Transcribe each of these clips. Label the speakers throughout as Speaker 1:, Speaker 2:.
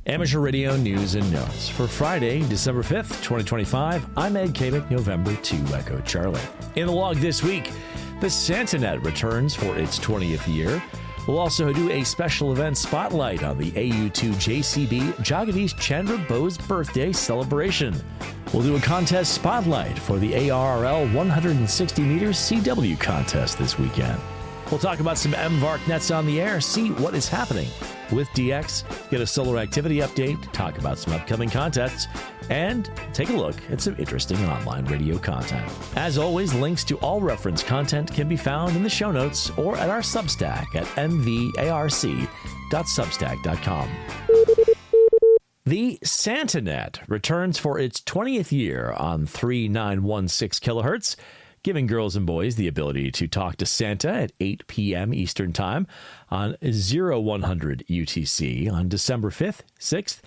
Speaker 1: Amateur Radio News and Notes for Friday, December 5th, 2025. I'm Ed Kabick, November 2 Echo Charlie. In the log this week, the SantaNet returns for its 20th year. We'll also do a special event spotlight on the AU2JCB Jagadish Chandra Bose birthday celebration. We'll do a contest spotlight for the ARRL 160 meters CW contest this weekend. We'll talk about some MVARC Nets on the air, see what is happening with DX, get a solar activity update, talk about some upcoming contests, and take a look at some interesting online radio content. As always, links to all reference content can be found in the show notes or at our Substack at mvarc.substack.com. The SantaNet returns for its 20th year on 3916 kilohertz, giving girls and boys the ability to talk to Santa at 8 p.m. Eastern Time on 0100 UTC on December 5th, 6th,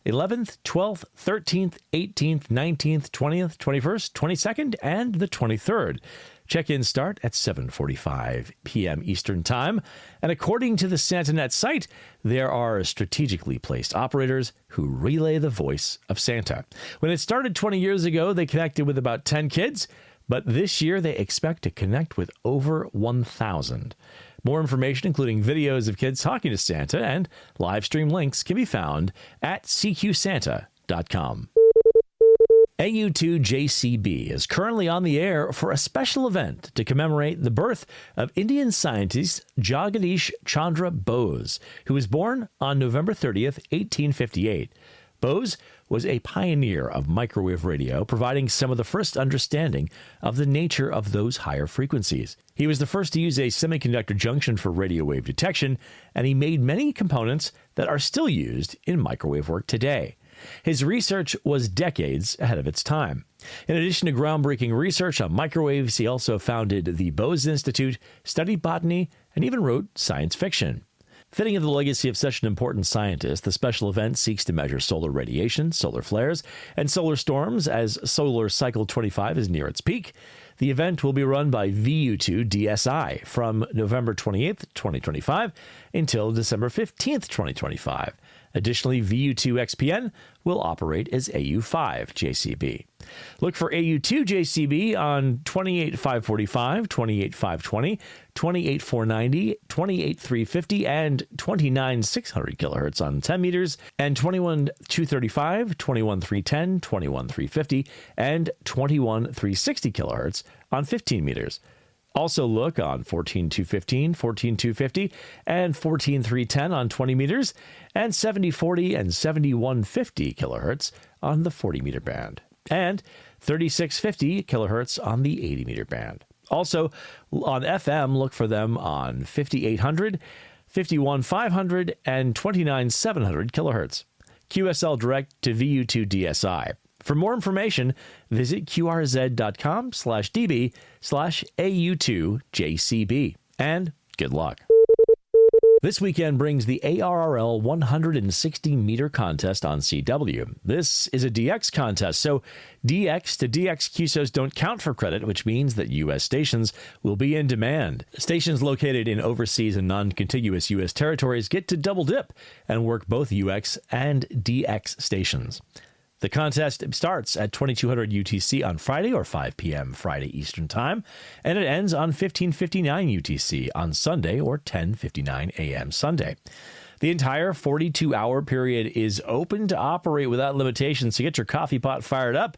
Speaker 1: 11th, 12th, 13th, 18th, 19th, 20th, 21st, 22nd, and the 23rd. Check-ins start at 7:45 p.m. Eastern Time, and according to the SantaNet site, there are strategically placed operators who relay the voice of Santa. When it started 20 years ago, they connected with about 10 kids, but this year they expect to connect with over 1,000. More information, including videos of kids talking to Santa and live stream links, can be found at cqsanta.com. AU2JCB is currently on the air for a special event to commemorate the birth of Indian scientist Jagadish Chandra Bose, who was born on November 30th, 1858. Bose was a pioneer of microwave radio, providing some of the first understanding of the nature of those higher frequencies. He was the first to use a semiconductor junction for radio wave detection, and he made many components that are still used in microwave work today. His research was decades ahead of its time. In addition to groundbreaking research on microwaves, he also founded the Bose Institute, studied botany, and even wrote science fiction. Fitting of the legacy of such an important scientist, the special event seeks to measure solar radiation, solar flares, and solar storms as solar cycle 25 is near its peak. The event will be run by VU2 DSI from November 28th, 2025 until December 15th, 2025. Additionally, VU2 XPN will operate as AU5 JCB. Look for AU2 JCB on 28545, 28520, 28490, 28350, and 29600 kilohertz on 10 meters, and 21235, 21310, 21350, and 21360 kilohertz on 15 meters. Also look on 14215, 14250, and 14310 on 20 meters, and 7040 and 7150 kilohertz on the 40-meter band, and 3650 kilohertz on the 80-meter band. Also, on FM, look for them on 5800, 51500, and 29700 kilohertz. QSL direct to VU2 DSI. For more information, visit qrz.com/db/AU2JCB. And good luck. This weekend brings the ARRL 160-meter contest on CW. This is a DX contest, so DX to DX QSOs don't count for credit, which means that U.S. stations will be in demand. Stations located in overseas and non-contiguous U.S. territories get to double dip and work both UX and DX stations. The contest starts at 2200 UTC on Friday or 5 p.m. Friday Eastern Time, and it ends on 1559 UTC on Sunday or 10:59 a.m. Sunday. The entire 42-hour period is open to operate without limitations, so get your coffee pot fired up.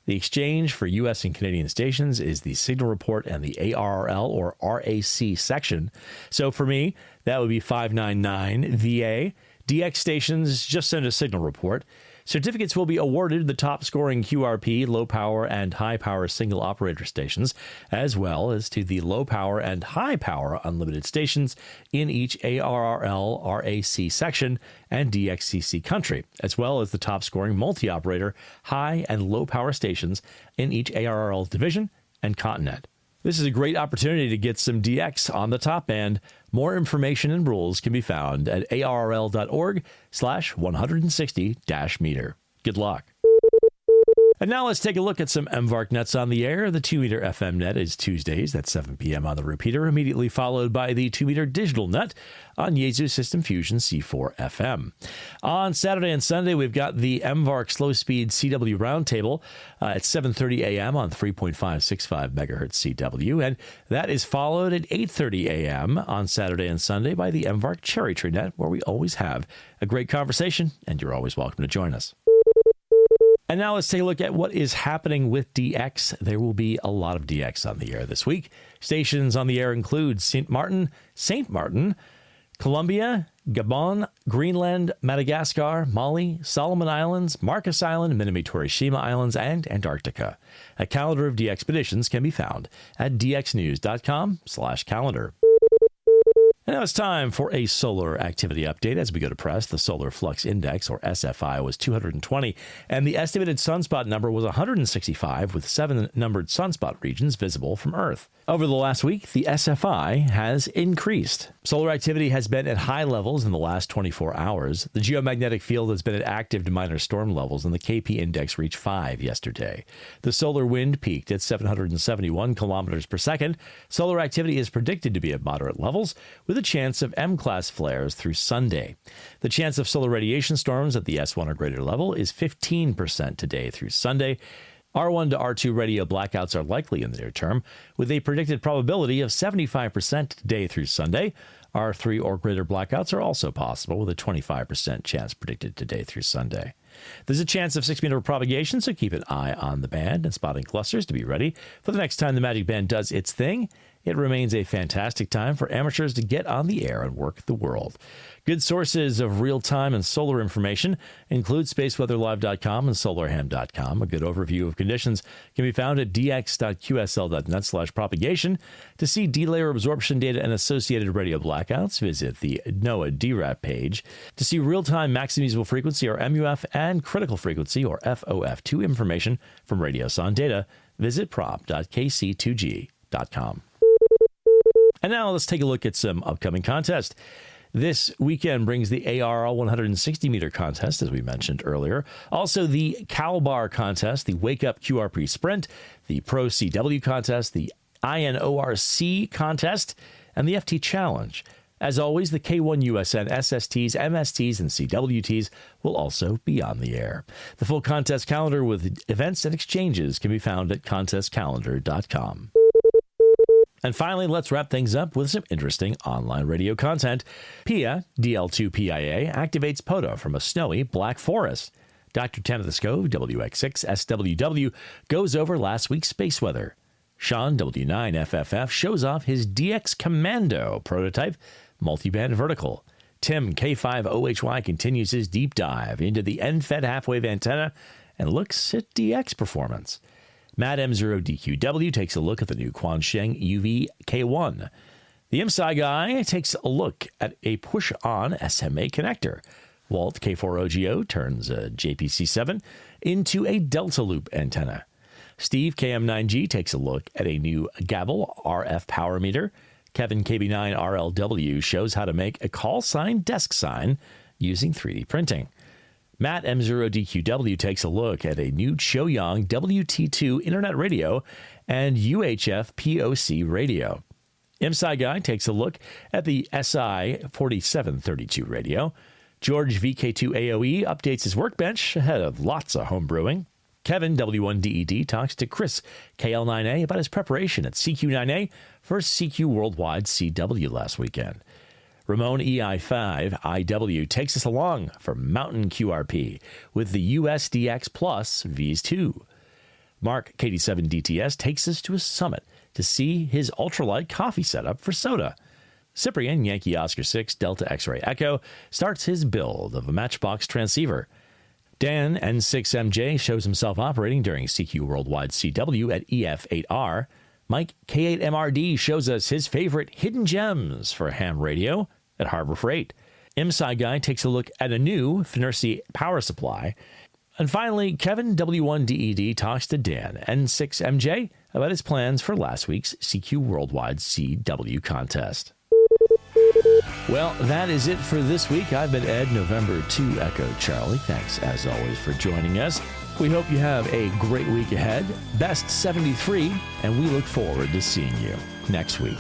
Speaker 1: The exchange for U.S. and Canadian stations is the signal report and the ARRL or RAC section. So for me, that would be 599 VA. DX stations just send a signal report. Certificates will be awarded to the top-scoring QRP, low-power, and high-power single-operator stations, as well as to the low-power and high-power unlimited stations in each ARRL RAC section and DXCC country, as well as the top-scoring multi-operator, high- and low-power stations in each ARRL division and continent. This is a great opportunity to get some DX on the top band. More information and rules can be found at arrl.org/160-meter. Good luck. And now let's take a look at some MVARC Nets on the air. The 2-meter FM net is Tuesdays. That's 7 p.m. on the repeater, immediately followed by the 2-meter digital net on Yaesu System Fusion C4 FM. On Saturday and Sunday, we've got the MVARC Slow Speed CW Roundtable at 7:30 a.m. on 3.565 megahertz CW, and that is followed at 8:30 a.m. on Saturday and Sunday by the MVARC Cherry Tree Net, where we always have a great conversation, and you're always welcome to join us. And now let's take a look at what is happening with DX. There will be a lot of DX on the air this week. Stations on the air include St. Martin, Colombia, Gabon, Greenland, Madagascar, Mali, Solomon Islands, Marcus Island, Minami-Torishima Islands, and Antarctica. A calendar of DX expeditions can be found at dxnews.com/calendar. And now it's time for a solar activity update. As we go to press, the Solar Flux Index, or SFI, was 220, and the estimated sunspot number was 165, with 7 numbered sunspot regions visible from Earth. Over the last week, the SFI has increased. Solar activity has been at high levels in the last 24 hours. The geomagnetic field has been at active to minor storm levels, and the KP index reached 5 yesterday. The solar wind peaked at 771 kilometers per second. Solar activity is predicted to be at moderate levels, with a chance of M-class flares through Sunday. The chance of solar radiation storms at the S1 or greater level is 15% today through Sunday. R1 to R2 radio blackouts are likely in the near term, with a predicted probability of 75% today through Sunday. R3 or greater blackouts are also possible, with a 25% chance predicted today through Sunday. There's a chance of 6-meter propagation, so keep an eye on the band and spotting clusters to be ready for the next time the Magic Band does its thing. It remains a fantastic time for amateurs to get on the air and work the world. Good sources of real-time and solar information include spaceweatherlive.com and solarham.com. A good overview of conditions can be found at dx.qsl.net/propagation. To see delayer absorption data and associated radio blackouts, visit the NOAA DRAP page. To see real-time maximum usable frequency, or MUF, and critical frequency, or FOF2 information from Radioson data, visit prop.kc2g.com. And now let's take a look at some upcoming contests. This weekend brings the ARRL 160-meter contest, as we mentioned earlier. Also, the CalBar contest, the Wake Up QRP Sprint, the Pro CW contest, the INORC contest, and the FT Challenge. As always, the K1 USN SSTs, MSTs, and CWTs will also be on the air. The full contest calendar with events and exchanges can be found at contestcalendar.com. And finally, let's wrap things up with some interesting online radio content. PIA, DL2PIA, activates POTA from a snowy black forest. Dr. Tamathiscove, WX6 SWW, goes over last week's space weather. Sean, W9FFF, shows off his DX Commando prototype multiband vertical. Tim, K5OHY, continues his deep dive into the end-fed half-wave antenna and looks at DX performance. Matt M0DQW takes a look at the new Quansheng UV K1. The IMSci guy takes a look at a push-on SMA connector. Walt K4OGO turns a JPC7 into a Delta Loop antenna. Steve KM9G takes a look at a new Gavel RF power meter. Kevin KB9RLW shows how to make a call sign desk sign using 3D printing. Matt M0DQW takes a look at a new Choyang WT2 Internet radio and UHF POC radio. IMSci Guy takes a look at the SI 4732 radio. George VK2 AOE updates his workbench ahead of lots of home brewing. Kevin W1DED talks to Chris KL9A about his preparation at CQ9A for CQ Worldwide CW last weekend. Ramon EI5 IW takes us along for Mountain QRP with the USDX Plus Vs 2. Mark KD7DTS takes us to a summit to see his ultralight coffee setup for soda. Cyprian Yankee Oscar 6 Delta X-Ray Echo starts his build of a Matchbox transceiver. Dan N6MJ shows himself operating during CQ Worldwide CW at EF8R. Mike K8MRD shows us his favorite hidden gems for ham radio at Harbor Freight. IMSci Guy takes a look at a new Finercy power supply. And finally, Kevin W1DED talks to Dan N6MJ about his plans for last week's CQ Worldwide CW contest. Well, that is it for this week. I've been Ed, November 2 Echo Charlie. Thanks, as always, for joining us. We hope you have a great week ahead. Best 73, and we look forward to seeing you next week.